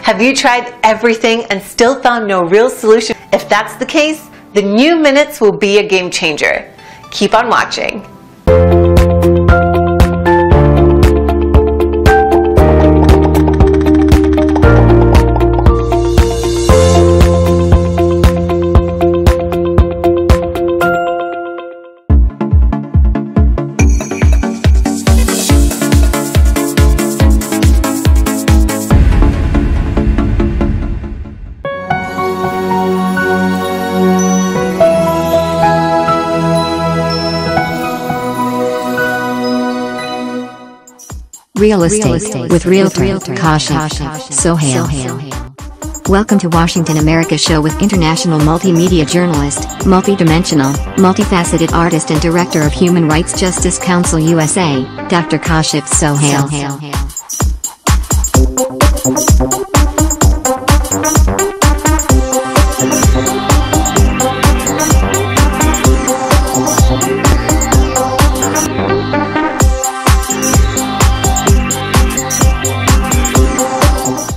Have you tried everything and still found no real solution? If that's the case, the new minutes will be a game changer. Keep on watching. Real estate with Realtor Kashif Sohail. Welcome to Washington America Show with international multimedia journalist, multidimensional, multifaceted artist and director of Human Rights Justice Council USA, Dr. Kashif Sohail.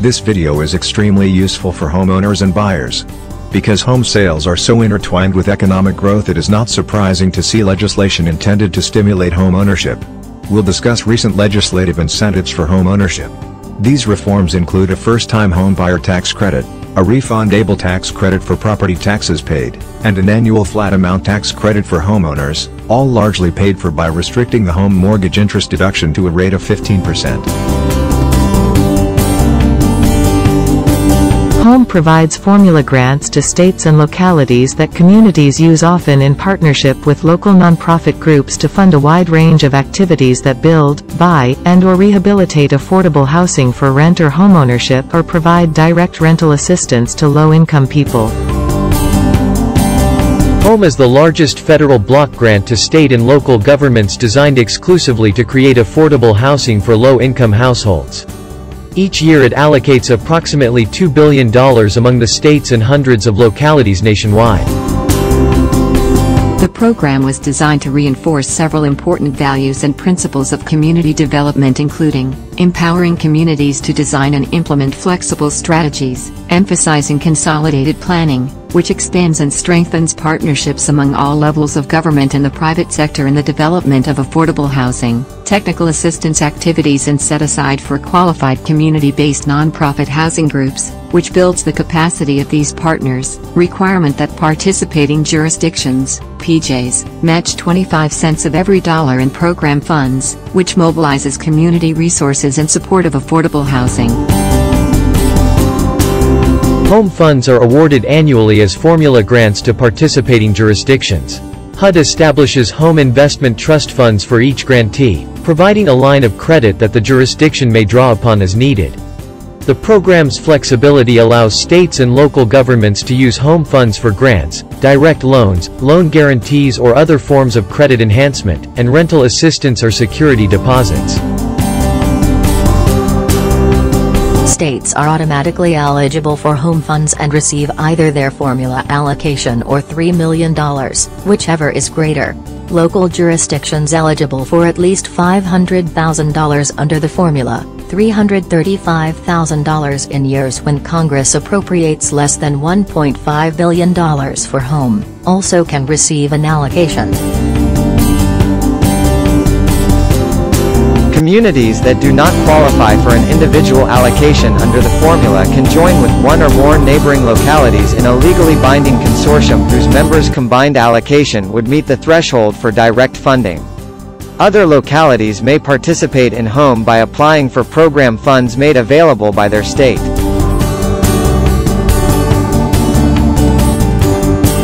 This video is extremely useful for homeowners and buyers. Because home sales are so intertwined with economic growth, it is not surprising to see legislation intended to stimulate home ownership. We'll discuss recent legislative incentives for home ownership. These reforms include a first-time home buyer tax credit, a refundable tax credit for property taxes paid, and an annual flat amount tax credit for homeowners, all largely paid for by restricting the home mortgage interest deduction to a rate of 15%. Home provides formula grants to states and localities that communities use, often in partnership with local nonprofit groups, to fund a wide range of activities that build, buy, and/or rehabilitate affordable housing for rent or homeownership, or provide direct rental assistance to low-income people. Home is the largest federal block grant to state and local governments designed exclusively to create affordable housing for low-income households. Each year it allocates approximately $2 billion among the states and hundreds of localities nationwide. The program was designed to reinforce several important values and principles of community development, including empowering communities to design and implement flexible strategies, emphasizing consolidated planning, which expands and strengthens partnerships among all levels of government and the private sector in the development of affordable housing, technical assistance activities, and set aside for qualified community-based nonprofit housing groups, which builds the capacity of these partners. Requirement that participating jurisdictions, PJs, match 25 cents of every dollar in program funds, which mobilizes community resources in support of affordable housing. Home funds are awarded annually as formula grants to participating jurisdictions. HUD establishes home investment trust funds for each grantee, providing a line of credit that the jurisdiction may draw upon as needed. The program's flexibility allows states and local governments to use home funds for grants, direct loans, loan guarantees, or other forms of credit enhancement, and rental assistance or security deposits. States are automatically eligible for home funds and receive either their formula allocation or $3 million, whichever is greater. Local jurisdictions eligible for at least $500,000 under the formula, $335,000 in years when Congress appropriates less than $1.5 billion for home, also can receive an allocation. Communities that do not qualify for an individual allocation under the formula can join with one or more neighboring localities in a legally binding consortium whose members' combined allocation would meet the threshold for direct funding. Other localities may participate in home by applying for program funds made available by their state.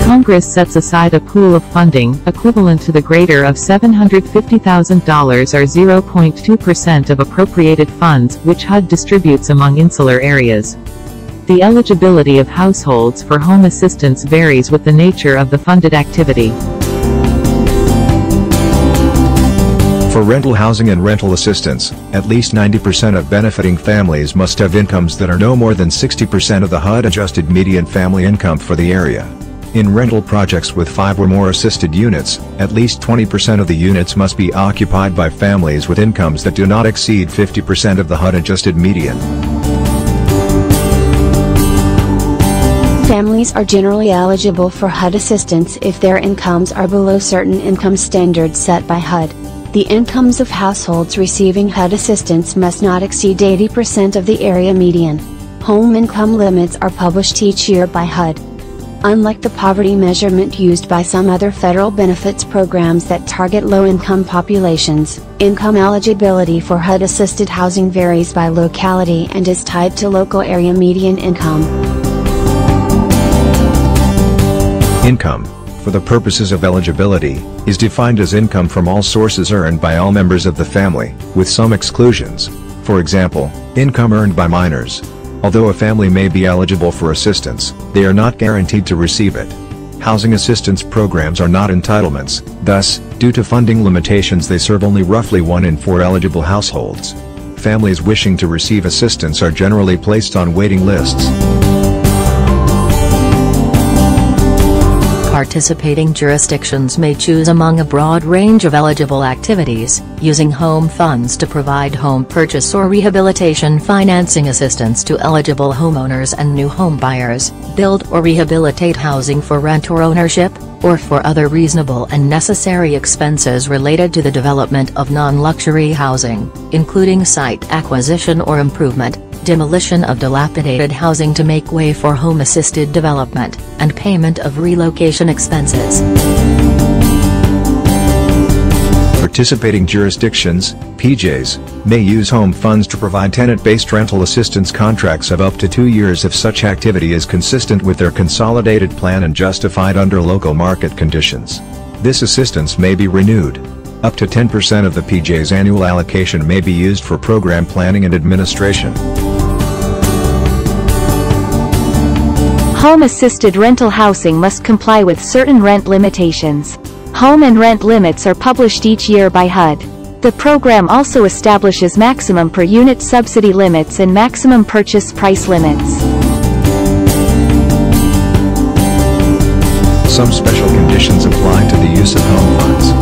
Congress sets aside a pool of funding, equivalent to the greater of $750,000 or 0.2% of appropriated funds, which HUD distributes among insular areas. The eligibility of households for home assistance varies with the nature of the funded activity. For rental housing and rental assistance, at least 90% of benefiting families must have incomes that are no more than 60% of the HUD-adjusted median family income for the area. In rental projects with 5 or more assisted units, at least 20% of the units must be occupied by families with incomes that do not exceed 50% of the HUD-adjusted median. Families are generally eligible for HUD assistance if their incomes are below certain income standards set by HUD. The incomes of households receiving HUD assistance must not exceed 80% of the area median. Home income limits are published each year by HUD. Unlike the poverty measurement used by some other federal benefits programs that target low-income populations, income eligibility for HUD-assisted housing varies by locality and is tied to local area median income. Income, for the purposes of eligibility, is defined as income from all sources earned by all members of the family, with some exclusions. For example, income earned by minors. Although a family may be eligible for assistance, they are not guaranteed to receive it. Housing assistance programs are not entitlements, thus, due to funding limitations they serve only roughly 1 in 4 eligible households. Families wishing to receive assistance are generally placed on waiting lists. Participating jurisdictions may choose among a broad range of eligible activities, using home funds to provide home purchase or rehabilitation financing assistance to eligible homeowners and new home buyers, build or rehabilitate housing for rent or ownership, or for other reasonable and necessary expenses related to the development of non-luxury housing, including site acquisition or improvement, demolition of dilapidated housing to make way for home-assisted development, and payment of relocation expenses. Participating jurisdictions, PJs, may use home funds to provide tenant-based rental assistance contracts of up to 2 years if such activity is consistent with their consolidated plan and justified under local market conditions. This assistance may be renewed. Up to 10% of the PJ's annual allocation may be used for program planning and administration. Home-assisted rental housing must comply with certain rent limitations. Home and rent limits are published each year by HUD. The program also establishes maximum per unit subsidy limits and maximum purchase price limits. Some special conditions apply to the use of home funds.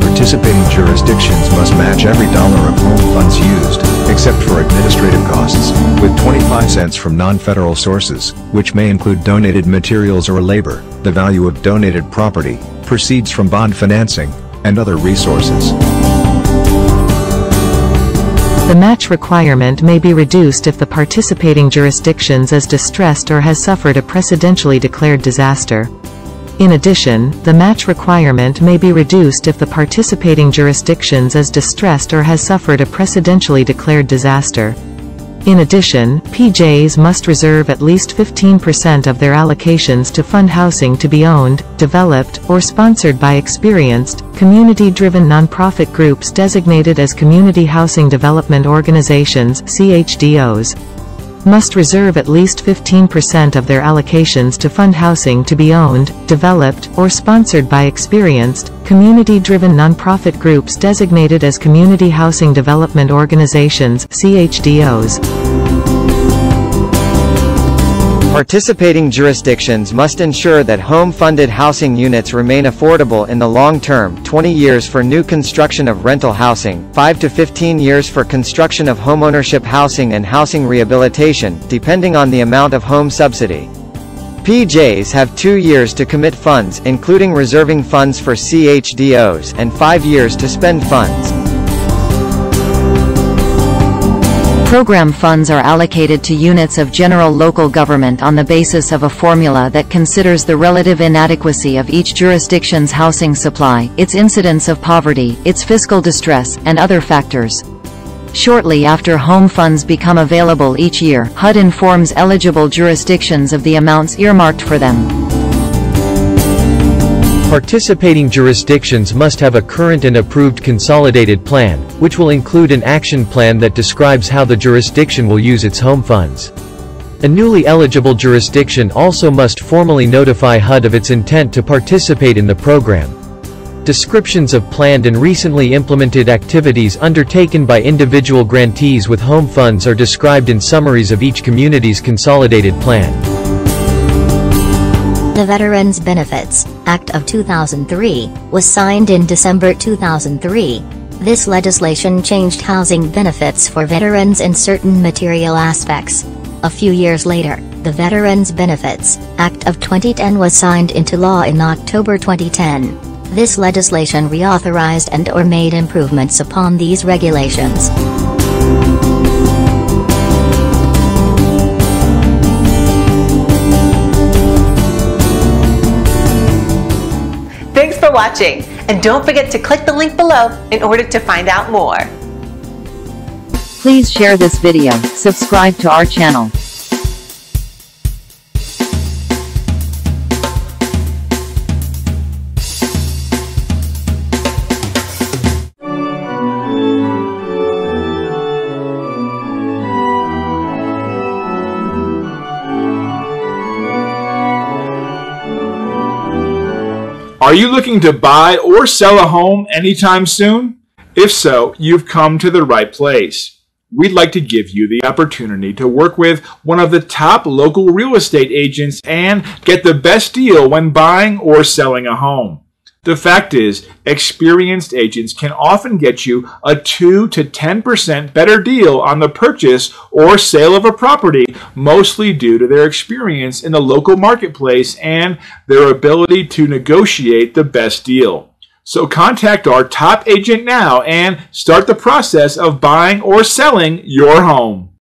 Participating jurisdictions must match every dollar of home funds used, except for administrative costs, with 25 cents from non-federal sources, which may include donated materials or labor, the value of donated property, proceeds from bond financing, and other resources. The match requirement may be reduced if the participating jurisdictions is distressed or has suffered a precedentially declared disaster. In addition, the match requirement may be reduced if the participating jurisdictions is distressed or has suffered a precedentially declared disaster. In addition, PJs must reserve at least 15% of their allocations to fund housing to be owned, developed, or sponsored by experienced, community-driven nonprofit groups designated as Community Housing Development Organizations (CHDOs). Must reserve at least 15% of their allocations to fund housing to be owned, developed, or sponsored by experienced, community-driven nonprofit groups designated as Community Housing Development Organizations (CHDOs). Participating jurisdictions must ensure that home-funded housing units remain affordable in the long term, 20 years for new construction of rental housing, 5 to 15 years for construction of homeownership housing and housing rehabilitation, depending on the amount of home subsidy. PJs have 2 years to commit funds, including reserving funds for CHDOs, and 5 years to spend funds. Program funds are allocated to units of general local government on the basis of a formula that considers the relative inadequacy of each jurisdiction's housing supply, its incidence of poverty, its fiscal distress, and other factors. Shortly after home funds become available each year, HUD informs eligible jurisdictions of the amounts earmarked for them. Participating jurisdictions must have a current and approved consolidated plan, which will include an action plan that describes how the jurisdiction will use its home funds. A newly eligible jurisdiction also must formally notify HUD of its intent to participate in the program. Descriptions of planned and recently implemented activities undertaken by individual grantees with home funds are described in summaries of each community's consolidated plan. The Veterans Benefits Act of 2003 was signed in December 2003. This legislation changed housing benefits for veterans in certain material aspects. A few years later, the Veterans Benefits Act of 2010 was signed into law in October 2010. This legislation reauthorized and/or made improvements upon these regulations. Thanks for watching, and don't forget to click the link below in order to find out more. Please share this video, subscribe to our channel. Are you looking to buy or sell a home anytime soon? If so, you've come to the right place. We'd like to give you the opportunity to work with one of the top local real estate agents and get the best deal when buying or selling a home. The fact is, experienced agents can often get you a 2 to 10% better deal on the purchase or sale of a property, mostly due to their experience in the local marketplace and their ability to negotiate the best deal. So contact our top agent now and start the process of buying or selling your home.